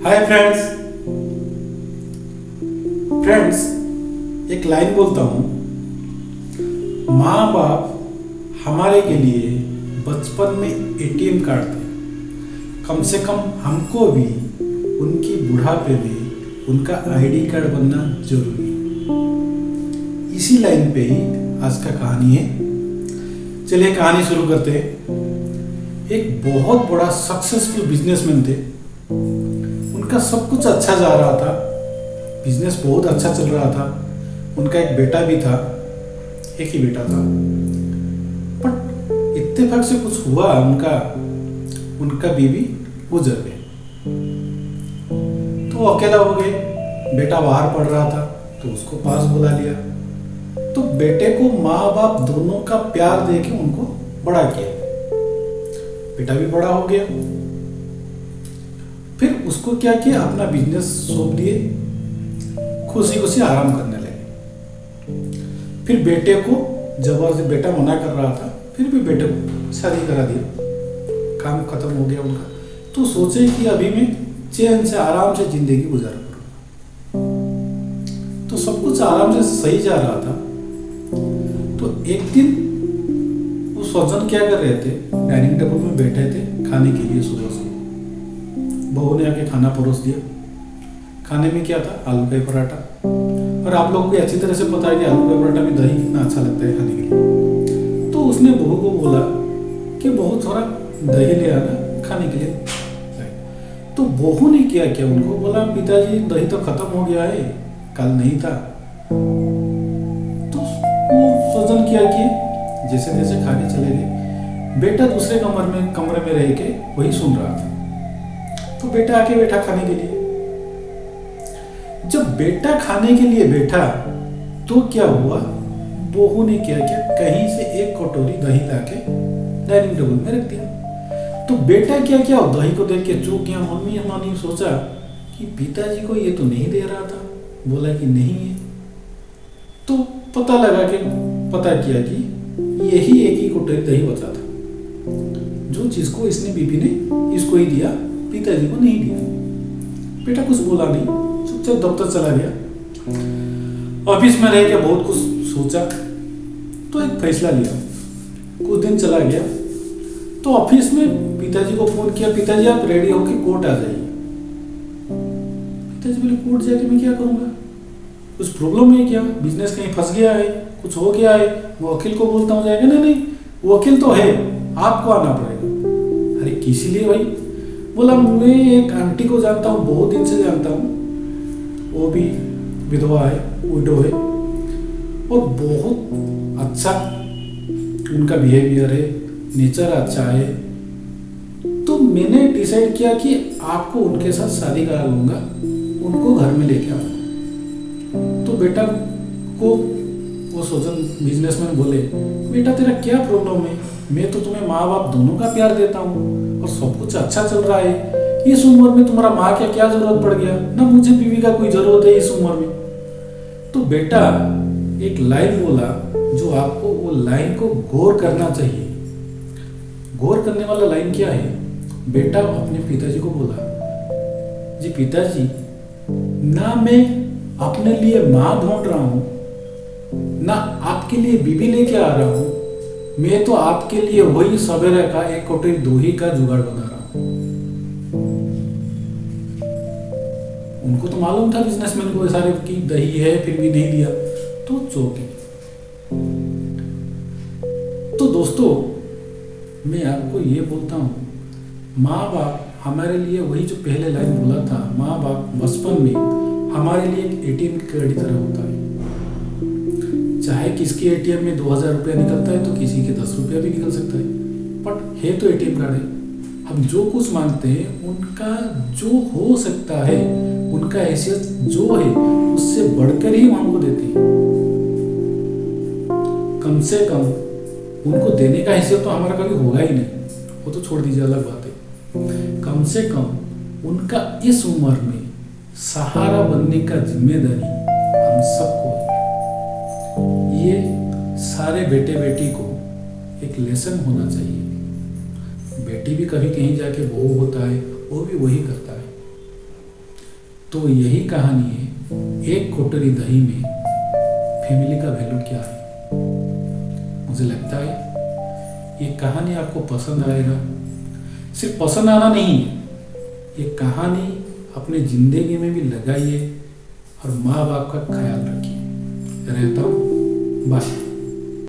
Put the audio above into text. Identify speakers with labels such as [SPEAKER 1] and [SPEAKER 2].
[SPEAKER 1] Hi friends. Friends, एक line बोलता हूँ। माँ बाप हमारे के लिए बचपन में एटीएम कार्ड थे। कम से कम हमको भी उनकी बुढ़ापे में उनका आईडी कार्ड बनना जरूरी है। इसी लाइन पे ही आज का कहानी है। चलिए कहानी शुरू करते हैं। एक बहुत बड़ा सक्सेसफुल बिजनेसमैन थे। उनका सब कुछ अच्छा जा रहा था, बिजनेस बहुत अच्छा चल रहा था। उनका एक बेटा भी था, एक ही बेटा था। बट इत्तेफाक से कुछ हुआ, उनका बीवी गुजर गए। तो वो अकेला हो गए। बेटा बाहर पढ़ रहा था तो उसको पास बुला लिया। तो बेटे को माँ बाप दोनों का प्यार देके उनको बड़ा किया। बेटा भी बड़ा हो गया। फिर उसको क्या किया, अपना बिजनेस सौंप दिए, खुशी खुशी आराम करने लगे। फिर बेटे को जबरदस्ती, बेटा मना कर रहा था, फिर भी बेटे को शादी करा दिया। काम खत्म हो गया उनका। तो सोचे कि अभी मैं चैन से आराम से जिंदगी गुजार करूँ। तो सब कुछ आराम से सही जा रहा था। तो एक दिन वो स्वजन क्या कर रहे थे, डाइनिंग टेबल में बैठे थे खाने के लिए। सुबह से बहू ने आके खाना परोस दिया। खाने में क्या था, आलू का पराठा। और आप लोगों को अच्छी तरह से पता है कि आलू का पराठा में दही कितना अच्छा लगता है खाने के लिए। तो उसने बहू को बोला कि बहू थोड़ा दही ले आना खाने के लिए। तो बहू ने क्या किया, उनको बोला पिताजी दही तो खत्म हो गया है, कल नहीं था। तो वो स्वजन किया कि जैसे तैसे खा के चले गए। बेटा दूसरे कमरे में रह के वही सुन रहा था। तो बेटा आके बैठा खाने के लिए। जब बेटा खाने के लिए बैठा तो क्या हुआ, बहू ने क्या किया, कहीं से एक कटोरी दही लाके डाइनिंग टेबल में रख दिया। तो बेटा क्या किया, दही को देख के चूक गया। मम्मी हमारी सोचा कि पिताजी को ये तो नहीं दे रहा था, बोला कि नहीं है। तो पता किया कि यही एक ही कटोरी दही बचा था। जो चीज को इसने बीबी ने इसको ही दिया, पिताजी को नहीं दिया। बेटा कुछ बोला नहीं, चुपचाप दफ्तर चला गया। ऑफिस में रह के बहुत कुछ सोचा तो एक फैसला लिया। कुछ दिन चला गया तो ऑफिस में पिताजी को फोन किया, पिताजी आप रेडी होके कोर्ट आ जाइए। पिताजी बोले कोर्ट जाके मैं क्या करूंगा, कुछ प्रॉब्लम है क्या, बिजनेस कहीं फंस गया है, कुछ हो गया है, वो वकील को बोलता हूँ जाएगा। नहीं वकील तो है, आपको आना पड़ेगा। अरे किस लिए भाई, बोला मैं एक आंटी को जानता हूँ, बहुत दिन से जानता हूँ, वो भी विधवा है, विडो है, और बहुत अच्छा उनका बिहेवियर है, नेचर अच्छा है। तो मैंने डिसाइड किया कि आपको उनके साथ शादी करा लूंगा, उनको घर में लेके आऊंगा। तो बेटा को वो सोचन बिजनेसमैन बोले, बेटा तेरा क्या प्रॉब्लम है, मैं तो तुम्हें माँ बाप दोनों का प्यार देता हूँ और सब कुछ अच्छा चल रहा है। इस उम्र में तुम्हारा माँ का क्या जरूरत पड़ गया, ना मुझे बीवी का कोई जरूरत है इस उम्र में। तो बेटा एक लाइन बोला, जो आपको वो लाइन को गौर करना चाहिए। गौर करने वाला लाइन क्या है, बेटा अपने पिताजी को बोला, जी पिताजी, ना मैं अपने लिए माँ ढूंढ रहा हूँ, ना आपके लिए बीबी लेके आ रहा हूँ, मैं तो आपके लिए वही सवेरे का एक कटोरी दही का जुगाड़ बना रहा हूं। उनको तो मालूम था बिजनेसमैन को सारे की दही है, फिर भी नहीं दिया तो चौंके। तो दोस्तों मैं आपको ये बोलता हूं, माँ बाप हमारे लिए वही जो पहले लाइन बोला था, माँ बाप बचपन में हमारे लिए एक एटीएम कार्ड की तरह होता है। चाहे किसके एटीएम में 2000 रुपया निकलता है तो किसी के 10 रुपया भी निकल सकता है, बट है तो एटीएम कार्ड है। हम जो कुछ मांगते हैं उनका जो हो सकता है, उनका हैसियत जो है उससे बढ़कर ही हम हमको देते हैं। कम से कम उनको देने का हैसियत तो हमारा कभी होगा ही नहीं, वो तो छोड़ दीजिए, अलग बात है। कम से कम उनका इस उम्र में सहारा बनने का जिम्मेदारी हम सबको है। ये सारे बेटे बेटी को एक लेसन होना चाहिए। बेटी भी कभी कहीं जाके बहू होता है, वो भी वही करता है। तो यही कहानी है, एक कोटरी दही में फैमिली का वैल्यू क्या है। मुझे लगता है ये कहानी आपको पसंद आएगा। सिर्फ पसंद आना नहीं है, ये कहानी अपने जिंदगी में भी लगाइए और माँ बाप का ख्याल रखिए। रहता हूँ, बाय।